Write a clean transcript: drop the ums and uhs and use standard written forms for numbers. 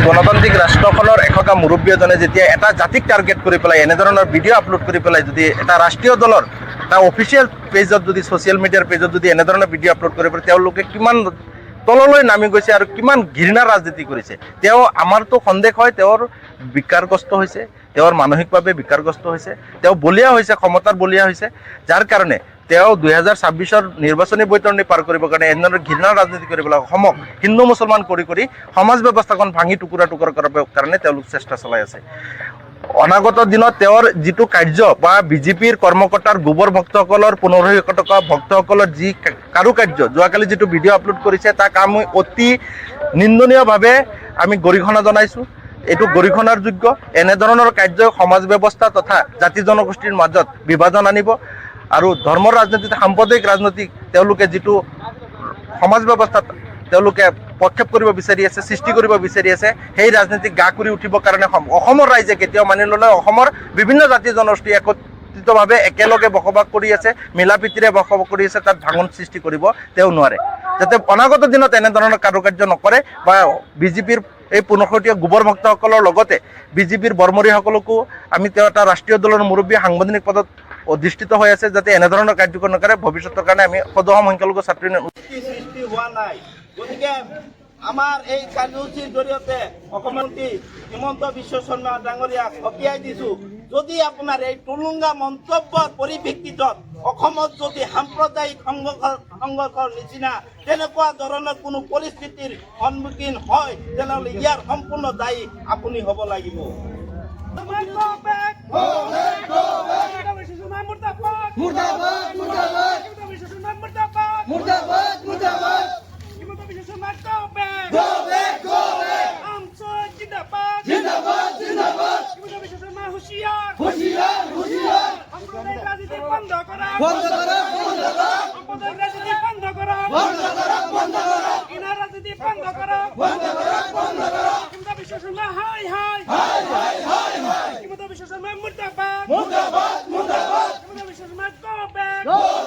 গণতান্ত্ৰিক ৰাষ্ট্ৰখনৰ এশকা মুৰব্বী এজনে যেতিয়া এটা জাতিক টাৰ্গেট কৰি পেলাই এনেধৰণৰ ভিডিঅ' আপলোড কৰি পেলাই যদি এটা ৰাষ্ট্ৰীয় দলৰ এটা অফিচিয়েল পেজত যদি ছ'চিয়েল মিডিয়াৰ পেজত যদি এনেধৰণৰ ভিডিঅ' আপলোড কৰি পেলাই তেওঁলোকে কিমান তললৈ নামি গৈছে আৰু কিমান ঘৃণা ৰাজনীতি কৰিছে। তেওঁ আমাৰতো সন্দেহ হয় তেওঁৰ বিকাৰগ্ৰস্ত হৈছে, তেওঁৰ মানসিকভাৱে বিকাৰগ্ৰস্ত হৈছে, তেওঁ বলীয়া হৈছে, ক্ষমতাৰ বলীয়া হৈছে, যাৰ কাৰণে তেওঁ 2026 নিৰ্বাচনী বৈতৰণি পাৰ কৰিবৰ কাৰণে এনেধৰণৰ ঘৃণাৰ ৰাজনীতি কৰিবলৈ অসমক হিন্দু মুছলমান কৰি সমাজ ব্যৱস্থাখন ভাঙি টুকুৰা টুকুৰা কৰাৰ কাৰণে তেওঁলোক চেষ্টা চলাই আছে। অনাগত দিনত তেওঁৰ যিটো কাৰ্য বা বিজেপিৰ কৰ্মকৰ্তাৰ গোবৰ ভক্তসকলৰ 1500 টকা ভক্তসকলৰ যি কাৰুকাৰ্য যোৱাকালি যিটো ভিডিঅ' আপলোড কৰিছে তাক আমি অতি নিন্দনীয়ভাৱে আমি গৰিহণা জনাইছোঁ। এইটো গৰিহণাৰ যোগ্য। এনেধৰণৰ কাৰ্যই সমাজ ব্যৱস্থা তথা জাতি জনগোষ্ঠীৰ মাজত বিভাজন আনিব আৰু ধৰ্মৰ ৰাজনীতিত সাম্প্ৰদায়িক ৰাজনীতিক তেওঁলোকে যিটো সমাজ ব্যৱস্থাত তেওঁলোকে প্ৰক্ষেপ কৰিব বিচাৰি আছে, সৃষ্টি কৰিব বিচাৰি আছে, সেই ৰাজনীতিক গা কৰি উঠিবৰ কাৰণে অসমৰ ৰাইজে কেতিয়াও মানি ল'লে অসমৰ বিভিন্ন জাতি জনগোষ্ঠী একত্ৰিতভাৱে একেলগে বসবাস কৰি আছে, মিলা প্ৰীতিৰে বসবাস কৰি আছে, তাত ভাঙন সৃষ্টি কৰিব তেওঁ নোৱাৰে। যাতে অনাগত দিনত এনেধৰণৰ কাৰুকাৰ্য নকৰে বা বিজেপিৰ এই 1500 গোবৰ ভক্তসকলৰ লগতে বিজেপিৰ বৰমৰীসকলকো আমি তেওঁ এটা ৰাষ্ট্ৰীয় দলৰ মুৰব্বী সাংবিধানিক পদত অধিষ্ঠিত হৈ আছে, যাতে এনেধৰণৰ কাৰ্যকৰণ নকৰে। ভৱিষ্যতৰ কাৰণে আমি সদৌ সংখ্যালঘু ছাত্ৰী সৃষ্টি হোৱা নাই। গতিকে আমাৰ এই কাৰ্যসূচীৰ জৰিয়তে মুখ্যমন্ত্ৰী হিমন্ত বিশ্ব শৰ্মা ডাঙৰীয়াক সকীয়াই দিছোঁ, যদি আপোনাৰ এই টুলুংগা মন্তব্যৰ পৰিপ্ৰেক্ষিতত অসমত যদি সাম্প্ৰদায়িক সংঘৰ্ষৰ নিচিনা তেনেকুৱা ধৰণৰ কোনো পৰিস্থিতিৰ সন্মুখীন হয় তেনেহ'লে ইয়াৰ সম্পূৰ্ণ দায়ী আপুনি হ'ব লাগিব। Go